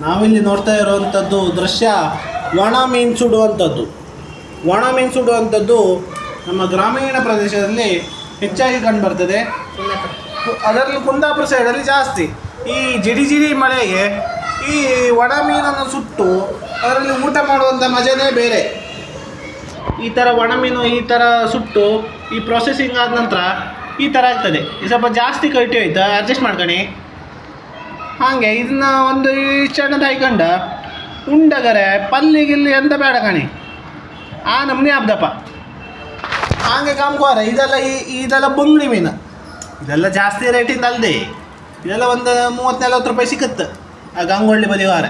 ನಾವಿಲ್ಲಿ ನೋಡ್ತಾ ಇರುವಂಥದ್ದು ದೃಶ್ಯ ಒಣ ಮೀನು ಸುಡುವಂಥದ್ದು. ಒಣ ಮೀನು ಸುಡುವಂಥದ್ದು ನಮ್ಮ ಗ್ರಾಮೀಣ ಪ್ರದೇಶದಲ್ಲಿ ಹೆಚ್ಚಾಗಿ ಕಂಡುಬರ್ತದೆ. ಅದರಲ್ಲಿ ಕುಂದಾಪುರ ಸೈಡಲ್ಲಿ ಜಾಸ್ತಿ. ಈ ಜಿಡಿ ಜಿಡಿ ಮಳೆಗೆ ಈ ಒಣ ಮೀನನ್ನು ಸುಟ್ಟು ಅದರಲ್ಲಿ ಊಟ ಮಾಡುವಂಥ ಮಜನೇ ಬೇರೆ. ಈ ಥರ ಒಣ ಮೀನು ಈ ಥರ ಸುಟ್ಟು ಈ ಪ್ರೊಸೆಸಿಂಗ್ ಆದ ನಂತರ ಈ ಥರ ಆಗ್ತದೆ. ಸ್ವಲ್ಪ ಜಾಸ್ತಿ ಕಟ್ಟಿ ಹೋಯ್ತು, ಅಡ್ಜಸ್ಟ್ ಮಾಡ್ಕೊಳ್ಳಿ. ಹಾಗೆ ಇದನ್ನ ಒಂದು ಇಷ್ಟಣ್ಣದ ಹಾಯ್ಕೊಂಡು ಉಂಡಗರೆ ಪಲ್ಲಿಗಿಲ್ಲಿ ಎಂತ ಬೇಡ ಕಣಿ, ಆ ನಮ್ಮನೆ ಹಬ್ದಪ್ಪ ಹಾಗೆ ಕಾಮ್ಕೋರ. ಇದೆಲ್ಲ ಬಂಗ್ಡಿ ಮೀನು, ಇದೆಲ್ಲ ಜಾಸ್ತಿ ರೇಟಿಂದ ಅಲ್ಲದೆ ಇದೆಲ್ಲ ಒಂದು 30-40 ರೂಪಾಯಿ ಸಿಕ್ಕುತ್ತೆ ಆ ಗಂಗೊಳ್ಳಿ ಬದಿವಾರ.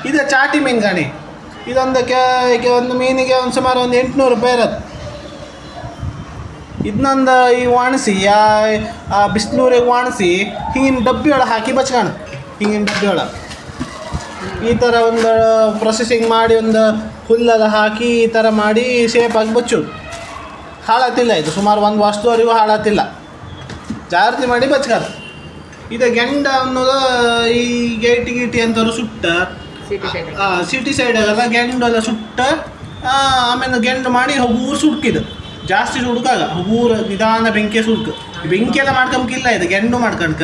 ಇದು ಚಾಟಿ ಮೀನು ಕಣಿ. ಒಂದು ಮೀನಿಗೆ ಒಂದು ಸುಮಾರು ಒಂದು 800 ರೂಪಾಯಿ ಇರೋದು. ಇದನ್ನೊಂದು ಈ ಒಣಸಿ ಆ ಬಿಸಿನೂರಿಗೆ ಒಣಸಿ ಹಿಂಗಿನ ಡಬ್ಬಿ ಒಳಗೆ ಹಾಕಿ ಬಚ್ಕೊಂಡು, ಹಿಂಗಿನ ಡಬ್ಬಿ ಒಳಗೆ ಈ ಥರ ಒಂದು ಪ್ರೊಸೆಸಿಂಗ್ ಮಾಡಿ ಒಂದು ಹುಲ್ಲೆಲ್ಲ ಹಾಕಿ ಈ ಥರ ಮಾಡಿ ಸೇಫಾಗಿ ಬಚ್ಚೋದು. ಹಾಳಾತಿಲ್ಲ ಇದು, ಸುಮಾರು 1 ವರ್ಷದವರೆಗೂ ಹಾಳಾತಿಲ್ಲ. ಜಾಗ್ರತೆ ಮಾಡಿ ಬಚ್ಕೋದು. ಇದು ಗೆಂಡ ಅನ್ನೋದು ಈ ಗೇಟಿ ಅಂತವ್ರು ಸುಟ್ಟ ಸಿಟಿ ಸೈಡಾಗೆಲ್ಲ ಗೆಂಡೆಲ್ಲ ಸುಟ್ಟ ಆಮೇಲೆ ಗೆಂಡು ಮಾಡಿ ಹಗೂರು ಸುಡ್ಕಿದ್ದು. ಜಾಸ್ತಿ ಸುಡ್ಕಾಗ ಹಗೂರು ನಿಧಾನ ಬೆಂಕಿ ಸುಡ್ಕು. ಬೆಂಕಿ ಎಲ್ಲ ಮಾಡ್ಕೊಂಬಿಲ್ಲ, ಇದು ಗೆಂಡು ಮಾಡ್ಕೊಂಡ್ಕ.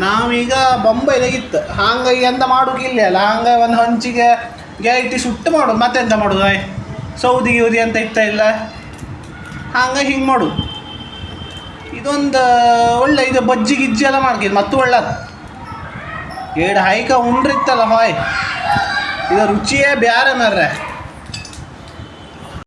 ನಾವೀಗ ಬೊಂಬೈದಾಗಿತ್ತು ಹಂಗಾಗಿ ಎಂತ ಮಾಡೋಕ್ಕಿಲ್ಲ ಅಲ್ಲ. ಹಂಗೆ ಒಂದು ಹಂಚಿಗೆ ಗೇಟಿ ಸುಟ್ಟು ಮಾಡೋದು, ಮತ್ತೆಂತ ಮಾಡೋದು, ಸೌದಿ ಗಿೌದಿ ಅಂತ ಇತ್ತ ಇಲ್ಲ. ಹಂಗೆ ಹಿಂಗೆ ಮಾಡೋದು. ಇದೊಂದು ಒಳ್ಳೆ ಇದು ಬಜ್ಜಿ ಗಿಜ್ಜಿ ಎಲ್ಲ ಮಾಡ್ಕಿದ್ದು ಮತ್ತು ಒಳ್ಳೇದು. ಎರಡು ಹೈಕ ಉಂಡ್ರಿತ್ತಲ್ಲ ಹಾಯ್, ಇದು ರುಚಿಯೇ ಬ್ಯಾರೆ ಮಾರ್ರೆ.